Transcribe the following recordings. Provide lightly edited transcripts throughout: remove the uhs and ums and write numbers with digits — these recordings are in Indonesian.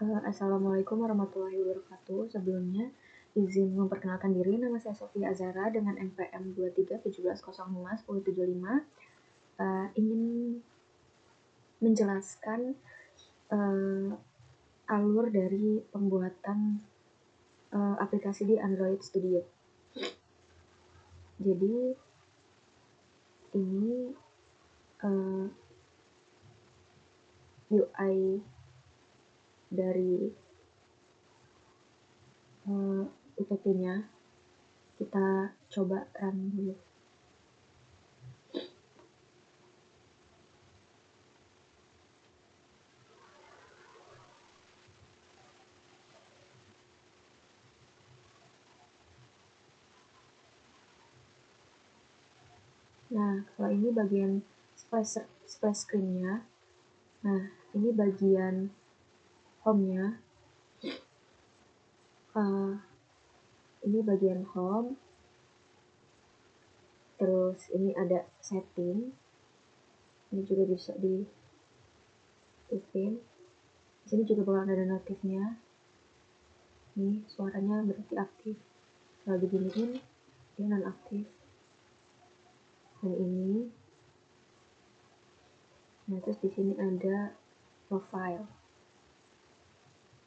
Assalamualaikum warahmatullahi wabarakatuh. Sebelumnya, izin memperkenalkan diri, nama saya Sofia Azara dengan NPM 2317051075. Ingin menjelaskan alur dari pembuatan aplikasi di Android Studio. Jadi, ini UI dari UTP-nya. Kita coba run dulu. Nah, kalau ini bagian splash screen-nya. Nah, ini bagian home-nya. Ini bagian home. Terus ini ada setting. Ini juga bisa di-tipin. Di sini juga bakal ada notifnya. Nih, suaranya berarti aktif. Kalau diginiin, dia non-aktif. Dan ini. Nah, terus di sini ada profile.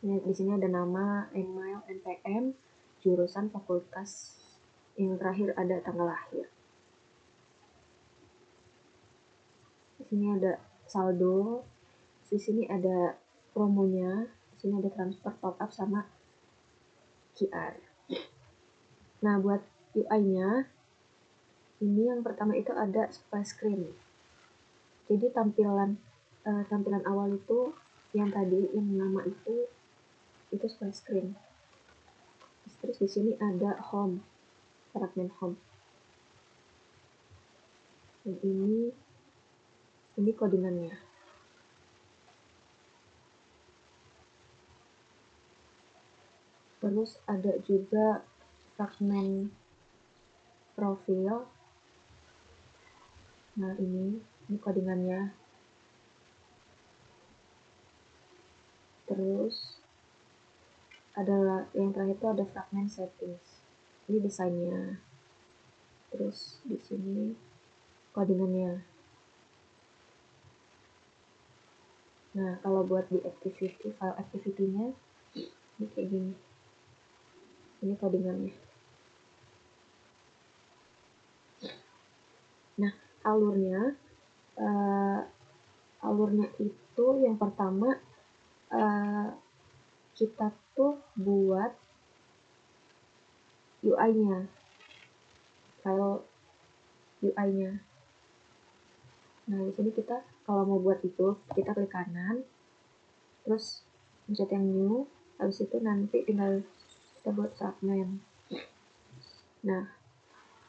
Nah, di sini ada nama, email, NPM, jurusan, fakultas. Yang terakhir ada tanggal lahir. Di sini ada saldo. Di sini ada promonya. Di sini ada transfer, top up, sama QR. Nah, buat UI-nya, ini yang pertama itu ada splash screen. Jadi tampilan awal itu yang tadi yang nama itu splash screen. Terus di sini ada home, fragment home. Dan ini codingannya. Terus ada juga fragment profil. Nah, ini codingannya. Terus adalah yang terakhir itu ada fragment settings. Ini desainnya. Terus di sini codingannya. Nah, kalau buat di activity, file activity-nya ini kayak gini. Ini codingannya. Nah, alurnya itu yang pertama kita tuh buat UI-nya, file UI-nya. Nah, di sini kita kalau mau buat itu, kita klik kanan, terus pencet yang new, habis itu nanti tinggal kita buat fragment. Nah,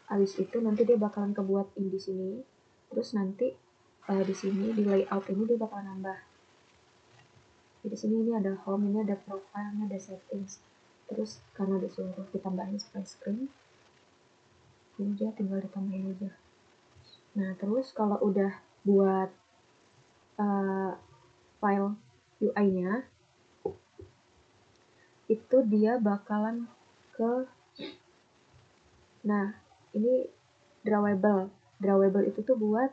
habis itu nanti dia bakalan kebuat di sini, terus nanti di sini di layout ini dia bakalan nambah. Di sini ini ada home, ini ada profile, ini ada settings. Terus karena disuruh ditambahin splash screen, ini dia tinggal ditambahin aja. Nah, terus kalau udah buat file UI-nya, itu dia bakalan ke, nah ini drawable itu tuh buat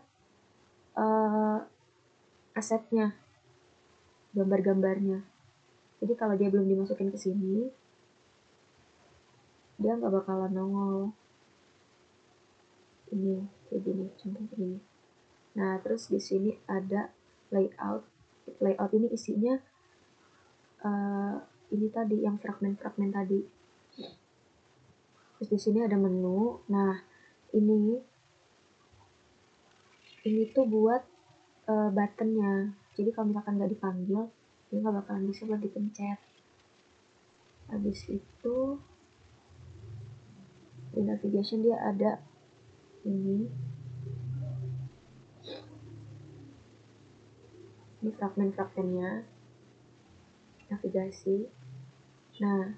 asetnya, gambar-gambarnya. Jadi kalau dia belum dimasukin ke sini, dia nggak bakalan nongol. Ini kayak gini, contoh kayak gini. Nah, terus di sini ada layout. Layout ini isinya ini tadi yang fragment tadi. Terus di sini ada menu. Nah, ini tuh buat buttonnya. Jadi kalau misalkan nggak dipanggil, dia nggak bakalan bisa buat dipencet. Habis itu di navigation dia ada ini fragment-fragmentnya, navigasi. Nah,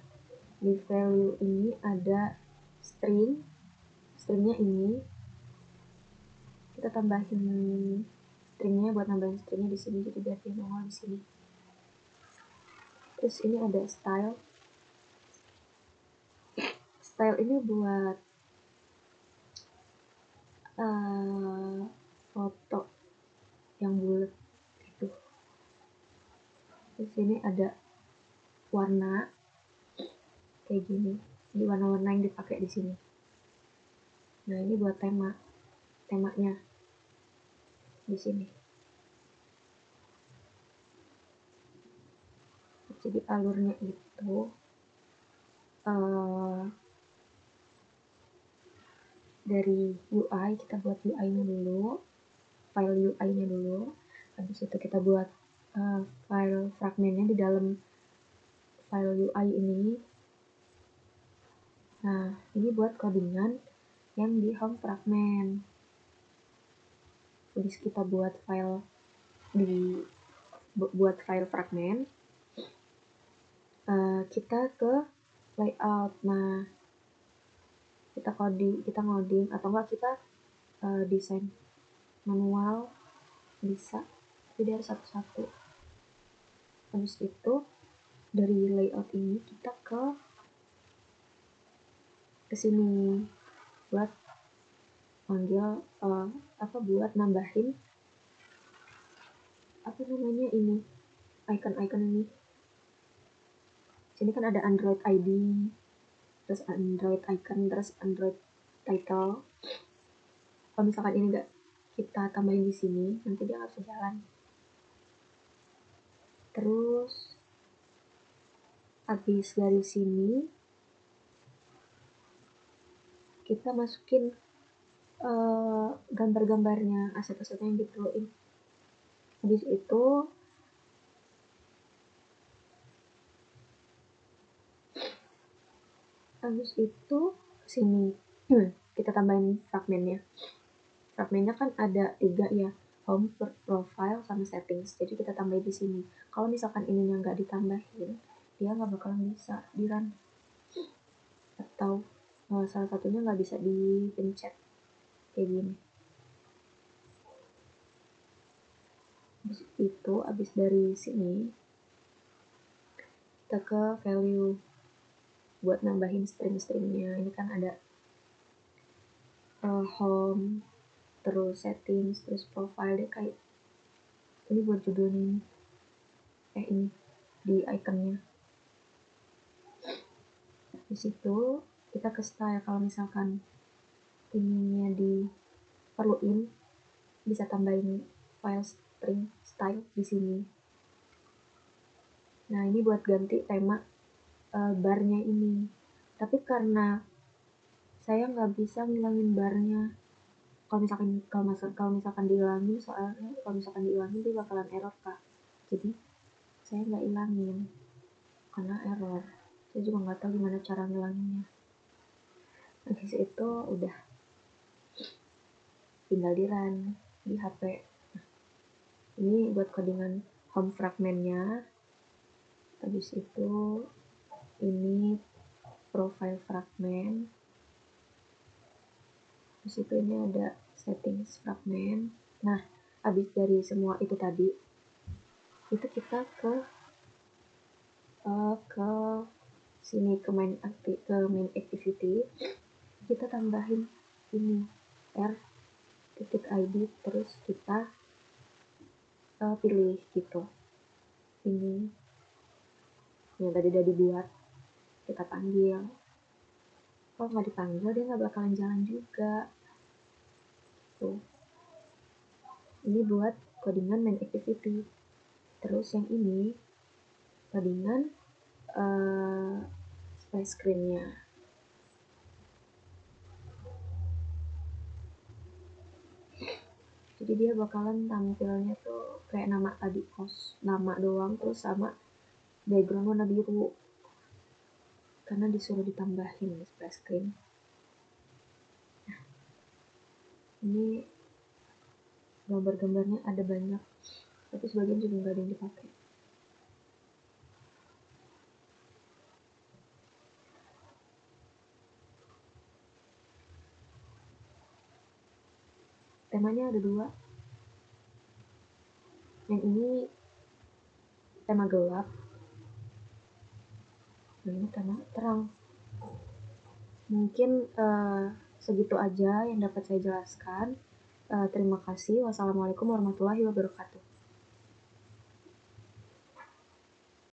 di value ini ada stringnya ini. Kita tambahin stringnya buat nambahin stringnya di sini, jadi biar dia nongol di sini. Terus ini ada style ini buat foto yang bulat gitu. Terus ini ada warna kayak gini, ini warna-warna yang dipakai di sini. Nah ini buat temanya di sini. Jadi alurnya itu dari UI, kita buat UI-nya dulu, file UI-nya dulu. Habis itu kita buat file fragmennya di dalam file UI ini. Nah, ini buat codingan yang di home fragment. Habis kita buat file fragment, kita ke layout. Nah, kita ngoding atau enggak kita desain manual bisa, jadi harus satu-satu. Habis itu dari layout ini kita ke sini buat panggil buat nambahin ini icon-icon ini. Sini kan ada Android ID, terus Android icon, terus Android title. Kalau misalkan ini enggak kita tambahin di sini, nanti dia nggak bisa jalan. Terus habis dari sini kita masukin gambar-gambarnya, aset-asetnya yang diperluin. Habis itu sini kita tambahin fragmennya. Fragmennya kan ada 3 ya, home, profile, sama settings. Jadi kita tambahin di sini. Kalau misalkan ininya nggak ditambahin, dia nggak bakalan bisa di run, atau salah satunya nggak bisa dipencet kayak gini. Habis dari sini kita ke value buat nambahin string-stringnya. Ini kan ada home, terus settings, terus profile, deh kayak ini buat judulnya ini di iconnya. Di situ kita ke style, kalau misalkan ininya diperluin bisa tambahin file string style di sini. Nah ini buat ganti tema barnya ini, tapi karena saya nggak bisa ngilangin barnya. Kalau misalkan dihilangin, soalnya kalau misalkan dihilangin dia bakalan error Kak. Jadi saya nggak ilangin karena error. Saya juga nggak tahu gimana cara ngilanginnya. Habis itu udah tinggal di run di HP. Ini buat codingan home fragmentnya. Habis itu ini profile fragment. Habis itu ini ada settings fragment. Nah, habis dari semua itu tadi, itu kita ke sini ke main activity. Kita tambahin ini r.id, terus kita pilih gitu. Ini yang tadi udah dibuat, kita panggil. Kalau nggak dipanggil dia nggak bakalan jalan juga. Tuh. Ini buat codingan main activity. Terus yang ini codingan splash screen-nya. Jadi dia bakalan tampilnya tuh kayak nama tadi, post nama doang, terus sama background warna biru karena disuruh ditambahin splash screen. Nah, ini gambar-gambarnya ada banyak, tapi sebagian juga nggak ada yang dipakai. Temanya ada 2. Yang ini tema gelap, ini terang. Mungkin segitu aja yang dapat saya jelaskan. Terima kasih. Wassalamualaikum warahmatullahi wabarakatuh.